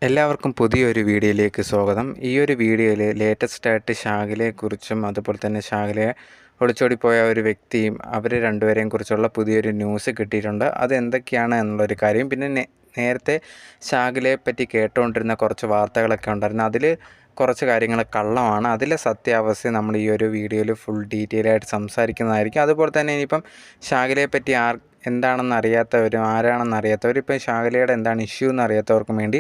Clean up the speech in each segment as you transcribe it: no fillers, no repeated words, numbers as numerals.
എല്ലാവർക്കും പുതിയൊരു വീഡിയോയിലേക്ക് സ്വാഗതം. ഈ ഒരു വീഡിയോയിൽ ലേറ്റസ്റ്റ് ആയിട്ട് ഷാഹിലയെക്കുറിച്ചും അതുപോലെ തന്നെ ഷാഹിലയെ ഒളിച്ചോടിപ്പോയ ഒരു വ്യക്തിയും അവർ രണ്ടുപേരെയും കുറിച്ചുള്ള പുതിയൊരു ന്യൂസ് കിട്ടിയിട്ടുണ്ട്. അതെന്തൊക്കെയാണ് എന്നുള്ളൊരു കാര്യം, പിന്നെ നേരത്തെ ഷാഹിലയെ പറ്റി കേട്ടുകൊണ്ടിരുന്ന കുറച്ച് വാർത്തകളൊക്കെ ഉണ്ടായിരുന്നു. അതിൽ കുറച്ച് കാര്യങ്ങൾ കള്ളമാണ്. അതിലെ സത്യാവസ്ഥ നമ്മൾ ഈ ഒരു വീഡിയോയിൽ ഫുൾ ഡീറ്റെയിൽ ആയിട്ട് സംസാരിക്കുന്നതായിരിക്കും. അതുപോലെ തന്നെ ഇനിയിപ്പം ഷാഹിലയെ പറ്റി എന്താണെന്ന് അറിയാത്തവരും ആരാണെന്ന് അറിയാത്തവരും ഇപ്പോൾ ഷാഹിലയുടെ എന്താണ് ഇഷ്യൂ എന്ന് അറിയാത്തവർക്കും വേണ്ടി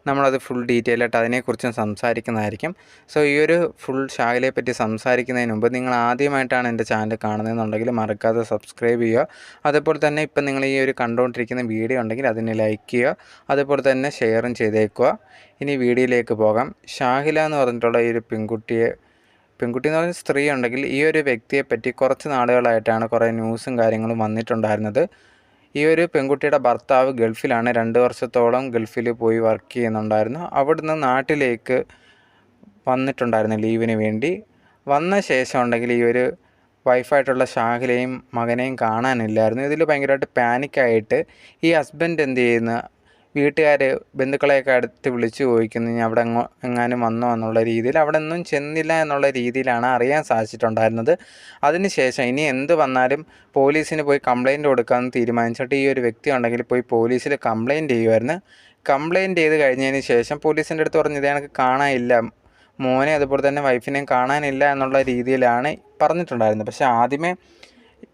നമ്മളത് ഫുൾ ഡീറ്റെയിൽ ആയിട്ട് അതിനെക്കുറിച്ചും സംസാരിക്കുന്നതായിരിക്കും. സോ ഈ ഒരു ഫുൾ ഷാഹിലയെ പറ്റി സംസാരിക്കുന്നതിന് മുമ്പ് നിങ്ങൾ ആദ്യമായിട്ടാണ് എൻ്റെ ചാനൽ കാണുന്നതെന്നുണ്ടെങ്കിൽ മറക്കാതെ സബ്സ്ക്രൈബ് ചെയ്യുക. അതുപോലെ തന്നെ ഇപ്പം നിങ്ങൾ ഈ ഒരു കണ്ടുകൊണ്ടിരിക്കുന്ന വീഡിയോ ഉണ്ടെങ്കിൽ അതിനെ ലൈക്ക് ചെയ്യുക, അതുപോലെ തന്നെ ഷെയറും ചെയ്തേക്കുക. ഇനി വീഡിയോയിലേക്ക് പോകാം. ഷാഹില എന്ന് പറഞ്ഞിട്ടുള്ള ഈ ഒരു പെൺകുട്ടി എന്ന് പറഞ്ഞ സ്ത്രീ ഉണ്ടെങ്കിൽ ഈ ഒരു വ്യക്തിയെപ്പറ്റി കുറച്ച് നാളുകളായിട്ടാണ് കുറേ ന്യൂസും കാര്യങ്ങളും വന്നിട്ടുണ്ടായിരുന്നത്. ഈ ഒരു പെൺകുട്ടിയുടെ ഭർത്താവ് ഗൾഫിലാണ്. 2 വർഷത്തോളം ഗൾഫിൽ പോയി വർക്ക് ചെയ്യുന്നുണ്ടായിരുന്നു. അവിടുന്ന് നാട്ടിലേക്ക് വന്നിട്ടുണ്ടായിരുന്നു ലീവിന് വേണ്ടി. വന്ന ശേഷം ഉണ്ടെങ്കിൽ ഈ ഒരു വൈഫായിട്ടുള്ള ഷാഹിലയും മകനെയും കാണാനില്ലായിരുന്നു. ഇതിൽ ഭയങ്കരമായിട്ട് പാനിക്കായിട്ട് ഈ ഹസ്ബൻഡ് എന്ത് ചെയ്യുന്ന വീട്ടുകാർ ബന്ധുക്കളെയൊക്കെ അടുത്ത് വിളിച്ചു ചോദിക്കുന്നു, ഇനി അവിടെ എങ്ങാനും വന്നോ എന്നുള്ള രീതിയിൽ. അവിടെ ഒന്നും ചെന്നില്ല എന്നുള്ള രീതിയിലാണ് അറിയാൻ സാധിച്ചിട്ടുണ്ടായിരുന്നത്. അതിനുശേഷം ഇനി എന്ത് വന്നാലും പോലീസിന് പോയി കംപ്ലയിൻറ്റ് കൊടുക്കാമെന്ന് തീരുമാനിച്ചിട്ട് ഈ ഒരു വ്യക്തി ഉണ്ടെങ്കിൽ പോയി പോലീസിൽ കംപ്ലയിൻറ്റ് ചെയ്യുമായിരുന്നു. കംപ്ലയിൻറ്റ് ചെയ്ത് കഴിഞ്ഞതിന് ശേഷം പോലീസിൻ്റെ അടുത്ത് പറഞ്ഞത് എനിക്ക് കാണാനില്ല, മോനെ അതുപോലെ തന്നെ വൈഫിനെയും കാണാനില്ല എന്നുള്ള രീതിയിലാണ് പറഞ്ഞിട്ടുണ്ടായിരുന്നത്. പക്ഷേ ആദ്യമേ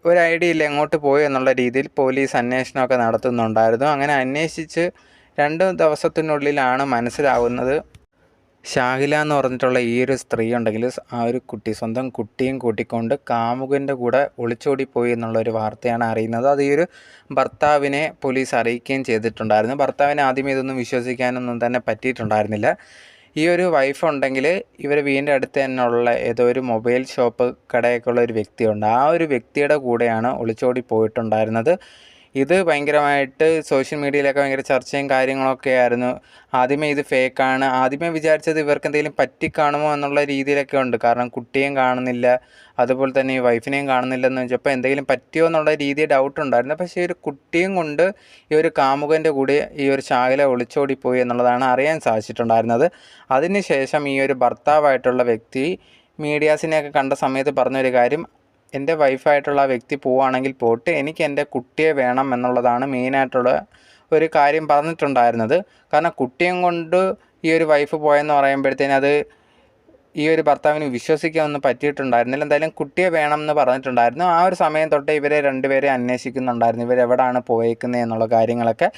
ഒരു ഐഡിയ ഇല്ല എങ്ങോട്ട് പോയി എന്നുള്ള രീതിയിൽ പോലീസ് അന്വേഷണമൊക്കെ നടത്തുന്നുണ്ടായിരുന്നു. അങ്ങനെ അന്വേഷിച്ച് 2 ദിവസത്തിനുള്ളിലാണ് മനസ്സിലാവുന്നത് ഷാഹില എന്ന് പറഞ്ഞിട്ടുള്ള ഈ ഒരു സ്ത്രീ ഉണ്ടെങ്കിൽ ആ ഒരു കുട്ടി സ്വന്തം കുട്ടിയും കൂട്ടിക്കൊണ്ട് കാമുകൻ്റെ കൂടെ ഒളിച്ചോടിപ്പോയി എന്നുള്ളൊരു വാർത്തയാണ് അറിയുന്നത്. അത് ഈ ഒരു ഭർത്താവിനെ പോലീസ് അറിയിക്കുകയും ചെയ്തിട്ടുണ്ടായിരുന്നു. ഭർത്താവിനെ ആദ്യം ഇതൊന്നും വിശ്വസിക്കാനൊന്നും തന്നെ പറ്റിയിട്ടുണ്ടായിരുന്നില്ല. ഈ ഒരു വൈഫ് ഉണ്ടെങ്കിൽ ഇവർ വീടിൻ്റെ അടുത്ത് തന്നെയുള്ള ഏതോ ഒരു മൊബൈൽ ഷോപ്പ് കടയൊക്കെ ഉള്ള ഒരു വ്യക്തിയുണ്ട്. ആ ഒരു വ്യക്തിയുടെ കൂടെയാണ് ഒളിച്ചോടി പോയിട്ടുണ്ടായിരുന്നത്. ഇത് ഭയങ്കരമായിട്ട് സോഷ്യൽ മീഡിയയിലൊക്കെ ഭയങ്കര ചർച്ചയും കാര്യങ്ങളൊക്കെ ആയിരുന്നു. ആദ്യമേ ഇത് ഫേക്കാണ്, ആദ്യമേ വിചാരിച്ചത് ഇവർക്ക് എന്തെങ്കിലും പറ്റിക്കാണുമോ എന്നുള്ള രീതിയിലൊക്കെ ഉണ്ട്. കാരണം കുട്ടിയും കാണുന്നില്ല, അതുപോലെ തന്നെ ഈ വൈഫിനെയും കാണുന്നില്ലെന്ന് വെച്ചപ്പോൾ എന്തെങ്കിലും പറ്റിയോ എന്നുള്ള രീതിയിൽ ഡൗട്ട് ഉണ്ടായിരുന്നു. പക്ഷേ ഒരു കുട്ടിയും കൊണ്ട് ഈ ഒരു കാമുകൻ്റെ കൂടെ ഈ ഒരു ഷാഹില ഒളിച്ചോടിപ്പോയി എന്നുള്ളതാണ് അറിയാൻ സാധിച്ചിട്ടുണ്ടായിരുന്നത്. അതിനുശേഷം ഈ ഒരു ഭർത്താവായിട്ടുള്ള വ്യക്തി മീഡിയാസിനെയൊക്കെ കണ്ട സമയത്ത് പറഞ്ഞൊരു കാര്യം, എൻ്റെ വൈഫായിട്ടുള്ള ആ വ്യക്തി പോവുകയാണെങ്കിൽ പോട്ട്, എനിക്ക് എൻ്റെ കുട്ടിയെ വേണം എന്നുള്ളതാണ് മെയിനായിട്ടുള്ള ഒരു കാര്യം പറഞ്ഞിട്ടുണ്ടായിരുന്നത്. കാരണം കുട്ടിയും കൊണ്ട് ഈ ഒരു വൈഫ് പോയെന്ന് പറയുമ്പോഴത്തേനും അത് ഈ ഒരു ഭർത്താവിന് വിശ്വസിക്കാനൊന്നും പറ്റിയിട്ടുണ്ടായിരുന്നില്ല. എന്തായാലും കുട്ടിയെ വേണം എന്ന് പറഞ്ഞിട്ടുണ്ടായിരുന്നു. ആ ഒരു സമയം തൊട്ട് ഇവരെ രണ്ടുപേരെ അന്വേഷിക്കുന്നുണ്ടായിരുന്നു, ഇവരെവിടാണ് പോയേക്കുന്നത് എന്നുള്ള കാര്യങ്ങളൊക്കെ.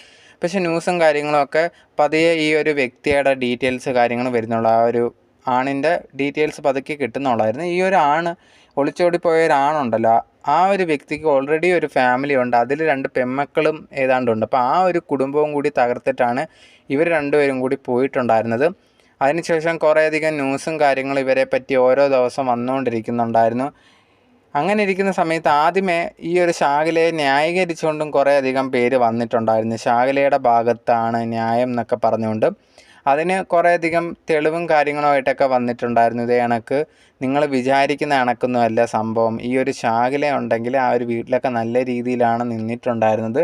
പക്ഷേ ന്യൂസും കാര്യങ്ങളൊക്കെ പതിയെ ഈ ഒരു വ്യക്തിയുടെ ഡീറ്റെയിൽസ് കാര്യങ്ങൾ വരുന്നുള്ള ആ ഒരു ആണിൻ്റെ ഡീറ്റെയിൽസ് പതുക്കെ കിട്ടുന്നുള്ളായിരുന്നു. ഈ ഒരു ഒളിച്ചോടിപ്പോയ ഒരാണുണ്ടല്ലോ, ആ ഒരു വ്യക്തിക്ക് ഓൾറെഡി ഒരു ഫാമിലി ഉണ്ട്. അതിൽ 2 പെൺമക്കളും ഏതാണ്ടുണ്ട്. അപ്പോൾ ആ ഒരു കുടുംബവും കൂടി തകർത്തിട്ടാണ് ഇവർ രണ്ടുപേരും കൂടി പോയിട്ടുണ്ടായിരുന്നത്. അതിനുശേഷം കുറേയധികം ന്യൂസും കാര്യങ്ങളും ഇവരെ പറ്റി ഓരോ ദിവസം വന്നുകൊണ്ടിരിക്കുന്നുണ്ടായിരുന്നു. അങ്ങനെ ഇരിക്കുന്ന സമയത്ത് ആദ്യമേ ഈ ഒരു ഷാഹിലയെ ന്യായീകരിച്ചുകൊണ്ടും കുറേയധികം പേര് വന്നിട്ടുണ്ടായിരുന്നു. ഷാഹിലയുടെ ഭാഗത്താണ് ന്യായം എന്നൊക്കെ പറഞ്ഞുകൊണ്ട് അതിന് കുറേയധികം തെളിവും കാര്യങ്ങളുമായിട്ടൊക്കെ വന്നിട്ടുണ്ടായിരുന്നു. ഇതേ കണക്ക് നിങ്ങൾ വിചാരിക്കുന്ന കണക്കൊന്നുമല്ല സംഭവം. ഈ ഒരു ഷാഹില ഉണ്ടെങ്കിൽ ആ ഒരു വീട്ടിലൊക്കെ നല്ല രീതിയിലാണ് നിന്നിട്ടുണ്ടായിരുന്നത്.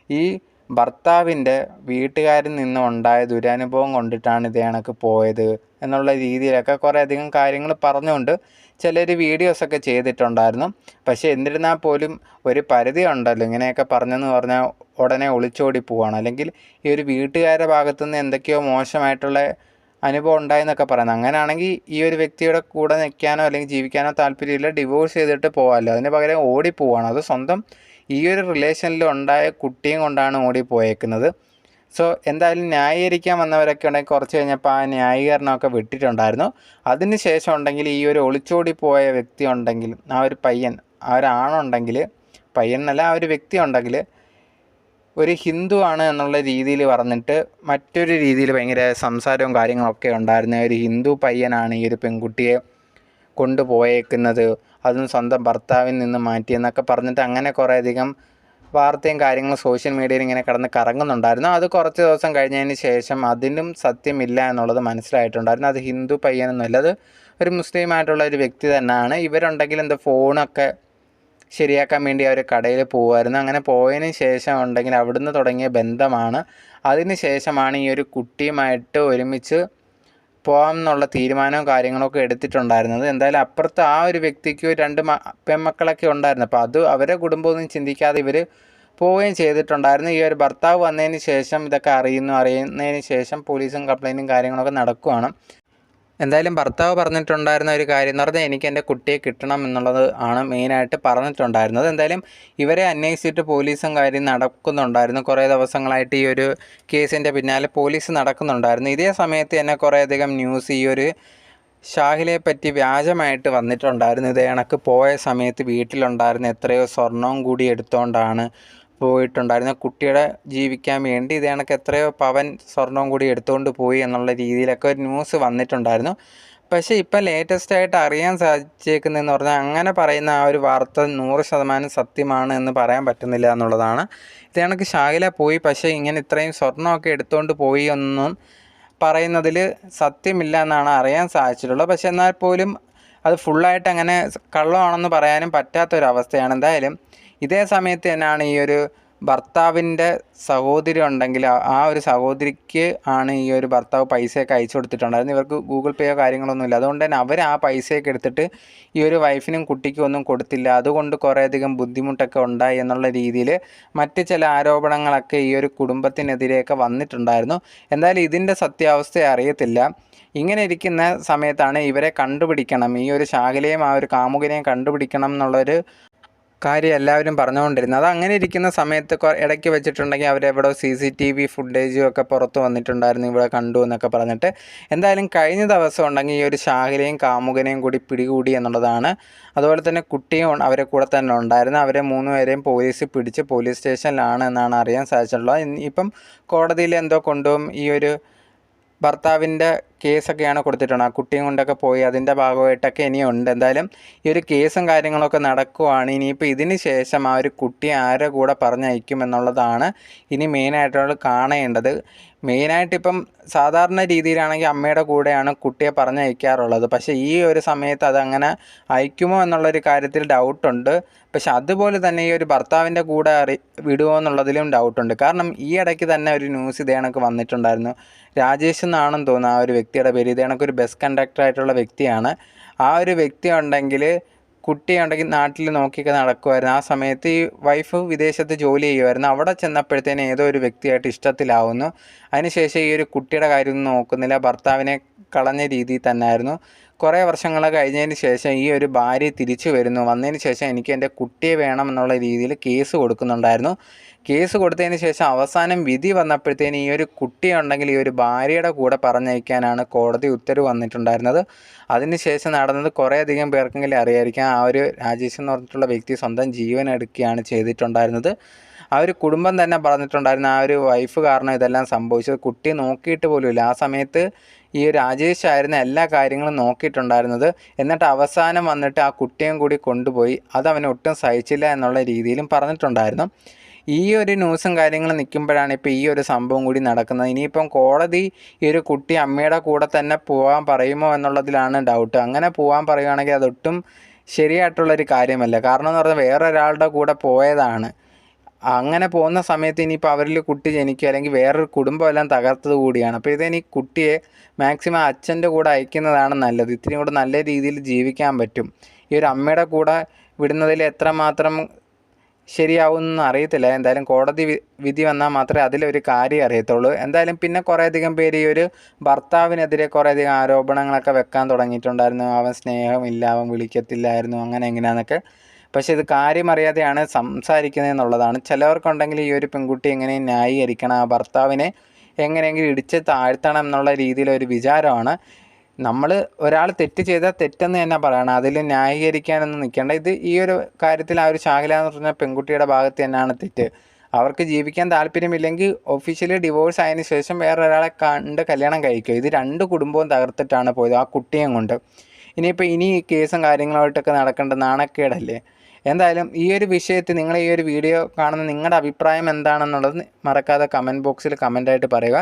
ഈ ഭർത്താവിൻ്റെ വീട്ടുകാരിൽ നിന്നും ഉണ്ടായ ദുരനുഭവം കൊണ്ടിട്ടാണ് ഇതേ കണക്ക് പോയത് എന്നുള്ള രീതിയിലൊക്കെ കുറേയധികം കാര്യങ്ങൾ പറഞ്ഞുകൊണ്ട് ചിലർ വീഡിയോസൊക്കെ ചെയ്തിട്ടുണ്ടായിരുന്നു. പക്ഷേ എന്നിരുന്നാൽ പോലും ഒരു പരിധി ഉണ്ടല്ലോ, ഇങ്ങനെയൊക്കെ പറഞ്ഞെന്ന് പറഞ്ഞാൽ ഉടനെ ഒളിച്ചോടി പോവുകയാണ്. അല്ലെങ്കിൽ ഈ ഒരു വീട്ടുകാരുടെ ഭാഗത്തുനിന്ന് എന്തൊക്കെയോ മോശമായിട്ടുള്ള അനുഭവം ഉണ്ടായെന്നൊക്കെ പറയുന്നത്. അങ്ങനെയാണെങ്കിൽ ഈ ഒരു വ്യക്തിയുടെ കൂടെ നിൽക്കാനോ അല്ലെങ്കിൽ ജീവിക്കാനോ താല്പര്യമില്ല, ഡിവോഴ്സ് ചെയ്തിട്ട് പോകാമല്ലോ. അതിന് പകരം ഓടിപ്പോവാണ്. അത് സ്വന്തം ഈ ഒരു റിലേഷനിൽ ഉണ്ടായ കുട്ടിയും കൊണ്ടാണ് ഓടിപ്പോയേക്കുന്നത്. സോ എന്തായാലും ന്യായീകരിക്കാൻ വന്നവരൊക്കെ ഉണ്ടെങ്കിൽ കുറച്ച് കഴിഞ്ഞപ്പോൾ ആ ന്യായീകരണമൊക്കെ വിട്ടിട്ടുണ്ടായിരുന്നു. അതിന് ശേഷം ഉണ്ടെങ്കിൽ ഈ ഒരു ഒളിച്ചോടി പോയ വ്യക്തി ഉണ്ടെങ്കിൽ, ആ ഒരു പയ്യൻ, ആ ഒരാണുണ്ടെങ്കിൽ, പയ്യൻ എന്നല്ല ആ ഒരു വ്യക്തി ഉണ്ടെങ്കിൽ ഒരു ഹിന്ദു ആണ് എന്നുള്ള രീതിയിൽ പറഞ്ഞിട്ട് മറ്റൊരു രീതിയിൽ ഭയങ്കര സംസാരവും കാര്യങ്ങളൊക്കെ ഉണ്ടായിരുന്നു. ഒരു ഹിന്ദു പയ്യനാണ് ഈ ഒരു പെൺകുട്ടിയെ കൊണ്ടുപോയേക്കുന്നത്, അതും സ്വന്തം ഭർത്താവിൽ നിന്ന് മാറ്റിയെന്നൊക്കെ പറഞ്ഞിട്ട് അങ്ങനെ കുറേയധികം വാർത്തയും കാര്യങ്ങളും സോഷ്യൽ മീഡിയയിൽ ഇങ്ങനെ കിടന്ന് കറങ്ങുന്നുണ്ടായിരുന്നു. അത് കുറച്ച് ദിവസം കഴിഞ്ഞതിന് ശേഷം അതിനും സത്യമില്ല എന്നുള്ളത് മനസ്സിലായിട്ടുണ്ടായിരുന്നു. അത് ഹിന്ദു പയ്യനൊന്നുമല്ല, അത് ഒരു മുസ്ലിമായിട്ടുള്ള ഒരു വ്യക്തി തന്നെയാണ്. ഇവരുണ്ടെങ്കിൽ എന്താ ഫോണൊക്കെ ശരിയാക്കാൻ വേണ്ടി അവർ കടയിൽ പോകുമായിരുന്നു. അങ്ങനെ പോയതിന് ശേഷം ഉണ്ടെങ്കിൽ അവിടുന്ന് തുടങ്ങിയ ബന്ധമാണ് അതിന് ശേഷമാണ് ഈ ഒരു കുട്ടിയുമായിട്ട് ഒരുമിച്ച് പോകാം എന്നുള്ള തീരുമാനവും കാര്യങ്ങളൊക്കെ എടുത്തിട്ടുണ്ടായിരുന്നത്. എന്തായാലും അപ്പുറത്ത് ആ ഒരു വ്യക്തിക്ക് 2 പെൺമക്കളൊക്കെ ഉണ്ടായിരുന്നു. അപ്പോൾ അവരെ കുടുംബമൊന്നും ചിന്തിക്കാതെ ഇവർ പോവുകയും ചെയ്തിട്ടുണ്ടായിരുന്നു. ഈ ഒരു ഭർത്താവ് വന്നതിന് ശേഷം ഇതൊക്കെ അറിയുന്നതിന് ശേഷം പോലീസും കംപ്ലയിൻറ്റും കാര്യങ്ങളൊക്കെ നടക്കുകയാണ്. എന്തായാലും ഭർത്താവ് പറഞ്ഞിട്ടുണ്ടായിരുന്ന ഒരു കാര്യം എന്ന് പറഞ്ഞാൽ എനിക്ക് എൻ്റെ കുട്ടിയെ കിട്ടണം എന്നുള്ളത് ആണ് മെയിനായിട്ട് പറഞ്ഞിട്ടുണ്ടായിരുന്നത്. എന്തായാലും ഇവരെ അന്വേഷിച്ചിട്ട് പോലീസും കാര്യം നടക്കുന്നുണ്ടായിരുന്നു. കുറേ ദിവസങ്ങളായിട്ട് ഈ ഒരു കേസിൻ്റെ പിന്നാലെ പോലീസ് നടക്കുന്നുണ്ടായിരുന്നു. ഇതേ സമയത്ത് തന്നെ കുറേയധികം ന്യൂസ് ഈ ഒരു ഷാഹിലയെ പറ്റി വ്യാജമായിട്ട് വന്നിട്ടുണ്ടായിരുന്നു. ഇതേ കണക്ക് പോയ സമയത്ത് വീട്ടിലുണ്ടായിരുന്ന എത്രയോ സ്വർണവും കൂടി എടുത്തുകൊണ്ടാണ് പോയിട്ടുണ്ടായിരുന്നു. കുട്ടിയുടെ ജീവിക്കാൻ വേണ്ടി ഇതേ കണക്ക് എത്രയോ പവൻ സ്വർണവും കൂടി എടുത്തുകൊണ്ട് പോയി എന്നുള്ള രീതിയിലൊക്കെ ഒരു ന്യൂസ് വന്നിട്ടുണ്ടായിരുന്നു. പക്ഷേ ഇപ്പം ലേറ്റസ്റ്റായിട്ട് അറിയാൻ സാധിച്ചേക്കുന്നതെന്ന് പറഞ്ഞാൽ അങ്ങനെ പറയുന്ന ആ ഒരു വാർത്ത 100% സത്യമാണ് എന്ന് പറയാൻ പറ്റുന്നില്ല എന്നുള്ളതാണ്. ഇതേ കണക്ക് ഷാഹില പോയി, പക്ഷേ ഇങ്ങനെ ഇത്രയും സ്വർണ്ണമൊക്കെ എടുത്തുകൊണ്ട് പോയി ഒന്നും പറയുന്നതിൽ സത്യമില്ല എന്നാണ് അറിയാൻ സാധിച്ചിട്ടുള്ളത്. പക്ഷേ എന്നാൽ പോലും അത് ഫുള്ളായിട്ട് അങ്ങനെ കള്ളമാണെന്ന് പറയാനും പറ്റാത്തൊരവസ്ഥയാണ്. എന്തായാലും ഇതേ സമയത്ത് തന്നെയാണ് ഈ ഒരു ഭർത്താവിൻ്റെ സഹോദരി ഉണ്ടെങ്കിൽ ആ ഒരു സഹോദരിക്ക് ആണ് ഈ ഒരു ഭർത്താവ് പൈസയൊക്കെ അയച്ചു കൊടുത്തിട്ടുണ്ടായിരുന്നു. ഇവർക്ക് ഗൂഗിൾ പേയോ കാര്യങ്ങളൊന്നുമില്ല. അതുകൊണ്ട് തന്നെ അവർ ആ പൈസയൊക്കെ എടുത്തിട്ട് ഈ ഒരു വൈഫിനും കുട്ടിക്കും ഒന്നും കൊടുത്തില്ല. അതുകൊണ്ട് കുറേയധികം ബുദ്ധിമുട്ടൊക്കെ ഉണ്ടായി എന്നുള്ള രീതിയിൽ മറ്റ് ചില ആരോപണങ്ങളൊക്കെ ഈ ഒരു കുടുംബത്തിനെതിരെയൊക്കെ വന്നിട്ടുണ്ടായിരുന്നു. എന്തായാലും ഇതിൻ്റെ സത്യാവസ്ഥ അറിയത്തില്ല. ഇങ്ങനെ ഇരിക്കുന്ന സമയത്താണ് ഇവരെ കണ്ടുപിടിക്കണം, ഈ ഒരു ഷാഹിലയും ആ ഒരു കാമുകനെയും കണ്ടുപിടിക്കണം എന്നുള്ളൊരു കാര്യം എല്ലാവരും പറഞ്ഞുകൊണ്ടിരുന്നത്. അത് അങ്ങനെ ഇരിക്കുന്ന സമയത്ത് ഇടയ്ക്ക് വെച്ചിട്ടുണ്ടെങ്കിൽ അവരെവിടെ CCTV ഫുട്ടേജും ഒക്കെ പുറത്ത് വന്നിട്ടുണ്ടായിരുന്നു, ഇവിടെ കണ്ടു എന്നൊക്കെ പറഞ്ഞിട്ട്. എന്തായാലും കഴിഞ്ഞ ദിവസം ഉണ്ടെങ്കിൽ ഈ ഒരു ഷാഹിലയും കാമുകനെയും കൂടി പിടികൂടി എന്നുള്ളതാണ്. അതുപോലെ തന്നെ കുട്ടിയും അവരെ കൂടെ തന്നെ ഉണ്ടായിരുന്നു. അവരെ 3 പേരെയും പോലീസ് പിടിച്ച് പോലീസ് സ്റ്റേഷനിലാണ് എന്നാണ് അറിയാൻ സാധിച്ചിട്ടുള്ളത്. ഇപ്പം കോടതിയിൽ എന്തോ കൊണ്ടുപോകും ഈ ഒരു ഭർത്താവിൻ്റെ കേസൊക്കെയാണ് കൊടുത്തിട്ടുണ്ട്. ആ കുട്ടിയും കൊണ്ടൊക്കെ പോയി അതിൻ്റെ ഭാഗമായിട്ടൊക്കെ ഇനിയുണ്ട്. എന്തായാലും ഈ ഒരു കേസും കാര്യങ്ങളൊക്കെ നടക്കുവാണ്. ഇനിയിപ്പോൾ ഇതിന് ശേഷം ആ ഒരു കുട്ടിയെ ആരുടെ കൂടെ പറഞ്ഞയക്കും എന്നുള്ളതാണ് ഇനി മെയിനായിട്ടുള്ള കാണേണ്ടത്. മെയിനായിട്ടിപ്പം സാധാരണ രീതിയിലാണെങ്കിൽ അമ്മയുടെ കൂടെയാണ് കുട്ടിയെ പറഞ്ഞയക്കാറുള്ളത്. പക്ഷേ ഈ ഒരു സമയത്ത് അതങ്ങനെ അയക്കുമോ എന്നുള്ളൊരു കാര്യത്തിൽ ഡൗട്ടുണ്ട്. പക്ഷെ അതുപോലെ തന്നെ ഈ ഒരു ഭർത്താവിൻ്റെ കൂടെ വിടുമോ എന്നുള്ളതിലും ഡൗട്ടുണ്ട്. കാരണം ഈ ഇടയ്ക്ക് തന്നെ ഒരു ന്യൂസ് ഇതേ കണക്ക് വന്നിട്ടുണ്ടായിരുന്നു. രാജേഷ് എന്നാണെന്ന് തോന്നുന്നു ആ ഒരു വ്യക്തിയുടെ പേര്. ഇതേ കണക്കൊരു ബസ് കണ്ടക്ടറായിട്ടുള്ള വ്യക്തിയാണ്. ആ ഒരു വ്യക്തി ഉണ്ടെങ്കിൽ കുട്ടിയുണ്ടെങ്കിൽ നാട്ടിൽ നോക്കിയൊക്കെ നടക്കുമായിരുന്നു. ആ സമയത്ത് ഈ വൈഫ് വിദേശത്ത് ജോലി ചെയ്യുമായിരുന്നു. അവിടെ ചെന്നപ്പോഴത്തേനും ഏതോ ഒരു വ്യക്തിയായിട്ട് ഇഷ്ടത്തിലാവുന്നു. അതിനുശേഷം ഈ ഒരു കുട്ടിയുടെ കാര്യമൊന്നും നോക്കുന്നില്ല, ഭർത്താവിനെ കളഞ്ഞ രീതിയിൽ തന്നെയായിരുന്നു. കുറേ വർഷങ്ങൾ കഴിഞ്ഞതിന് ശേഷം ഈ ഒരു ഭാര്യ തിരിച്ചു വരുന്നു. വന്നതിന് ശേഷം എനിക്ക് എൻ്റെ കുട്ടിയെ വേണം എന്നുള്ള രീതിയിൽ കേസ് കൊടുക്കുന്നുണ്ടായിരുന്നു. കേസ് കൊടുത്തതിന് ശേഷം അവസാനം വിധി വന്നപ്പോഴത്തേന് ഈ ഒരു കുട്ടിയുണ്ടെങ്കിൽ ഈ ഒരു ഭാര്യയുടെ കൂടെ പറഞ്ഞയക്കാനാണ് കോടതി ഉത്തരവ് വന്നിട്ടുണ്ടായിരുന്നത്. അതിന് ശേഷം നടന്നത് കുറേയധികം പേർക്കെങ്കിലും അറിയായിരിക്കാം. ആ ഒരു രാജേഷ് എന്ന് പറഞ്ഞിട്ടുള്ള വ്യക്തി സ്വന്തം ജീവൻ എടുക്കുകയാണ് ചെയ്തിട്ടുണ്ടായിരുന്നത്. ആ ഒരു കുടുംബം തന്നെ പറഞ്ഞിട്ടുണ്ടായിരുന്നു ആ ഒരു വൈഫ് കാരണം ഇതെല്ലാം സംഭവിച്ചത്. കുട്ടിയെ നോക്കിയിട്ട് പോലുമില്ല. ആ സമയത്ത് ഈ രാജേഷ് ആയിരുന്നു എല്ലാ കാര്യങ്ങളും നോക്കിയിട്ടുണ്ടായിരുന്നത്. എന്നിട്ട് അവസാനം വന്നിട്ട് ആ കുട്ടിയും കൂടി കൊണ്ടുപോയി. അതവന് ഒട്ടും സഹിച്ചില്ല എന്നുള്ള രീതിയിലും പറഞ്ഞിട്ടുണ്ടായിരുന്നു. ഈ ഒരു ന്യൂസും കാര്യങ്ങളും നിൽക്കുമ്പോഴാണ് ഇപ്പോൾ ഈ ഒരു സംഭവം കൂടി നടക്കുന്നത്. ഇനിയിപ്പം കോടതി ഈ ഒരു കുട്ടി അമ്മയുടെ കൂടെ തന്നെ പോകാൻ പറയുമോ എന്നുള്ളതിലാണ് ഡൗട്ട്. അങ്ങനെ പോകാൻ പറയുകയാണെങ്കിൽ അതൊട്ടും ശരിയായിട്ടുള്ളൊരു കാര്യമല്ല. കാരണം എന്ന് പറഞ്ഞാൽ വേറൊരാളുടെ കൂടെ പോയതാണ്. അങ്ങനെ പോകുന്ന സമയത്ത് ഇനിയിപ്പോൾ അവരിൽ കുട്ടി ജനിക്കുക അല്ലെങ്കിൽ വേറൊരു കുടുംബം എല്ലാം തകർത്തത് കൂടിയാണ്. അപ്പോൾ ഇതെനി കുട്ടിയെ മാക്സിമം അച്ഛൻ്റെ കൂടെ അയക്കുന്നതാണ് നല്ലത്. ഇത്രയും കൂടെ നല്ല രീതിയിൽ ജീവിക്കാൻ പറ്റും. ഈ ഒരു അമ്മയുടെ കൂടെ വിടുന്നതിൽ എത്രമാത്രം ശരിയാവുമെന്ന് അറിയത്തില്ല. എന്തായാലും കോടതി വിധി വന്നാൽ മാത്രമേ അതിലൊരു കാര്യം അറിയത്തുള്ളൂ. എന്തായാലും പിന്നെ കുറേയധികം പേര് ഈ ഒരു ഭർത്താവിനെതിരെ കുറേയധികം ആരോപണങ്ങളൊക്കെ വെക്കാൻ തുടങ്ങിയിട്ടുണ്ടായിരുന്നു. അവൻ സ്നേഹമില്ല, അവൻ വിളിക്കത്തില്ലായിരുന്നു, അങ്ങനെ എങ്ങനെയാണെന്നൊക്കെ. പക്ഷേ ഇത് കാര്യമറിയാതെയാണ് സംസാരിക്കുന്നതെന്നുള്ളതാണ്. ചിലവർക്കുണ്ടെങ്കിൽ ഈ ഒരു പെൺകുട്ടി എങ്ങനെ ന്യായീകരിക്കണം, ആ ഭർത്താവിനെ എങ്ങനെയെങ്കിലും ഇടിച്ച് താഴ്ത്തണം എന്നുള്ള രീതിയിലൊരു വിചാരമാണ്. നമ്മൾ ഒരാൾ തെറ്റ് ചെയ്താൽ തെറ്റെന്ന് തന്നെ പറയണം, അതിൽ ന്യായീകരിക്കാനൊന്നും നിൽക്കേണ്ട. ഇത് ഈ ഒരു കാര്യത്തിൽ ആ ഒരു ഷാഹില എന്ന് പറഞ്ഞ പെൺകുട്ടിയുടെ ഭാഗത്ത് തന്നെയാണ് തെറ്റ്. അവർക്ക് ജീവിക്കാൻ താല്പര്യമില്ലെങ്കിൽ ഒഫീഷ്യലി ഡിവോഴ്സ് ആയതിനു ശേഷം വേറൊരാളെ കണ്ട് കല്യാണം കഴിക്കുക. ഇത് 2 കുടുംബവും തകർത്തിട്ടാണ് പോയത് ആ കുട്ടിയും കൊണ്ട്. ഇനിയിപ്പോൾ ഈ കേസും കാര്യങ്ങളുമായിട്ടൊക്കെ നടക്കേണ്ട നാണക്കേടല്ലേ. എന്തായാലും ഈ ഒരു വിഷയത്തിൽ നിങ്ങൾ ഈ ഒരു വീഡിയോ കാണുന്ന നിങ്ങളുടെ അഭിപ്രായം എന്താണെന്നുള്ളത് മറക്കാതെ കമൻറ്റ് ബോക്സിൽ കമൻ്റായിട്ട് പറയുക.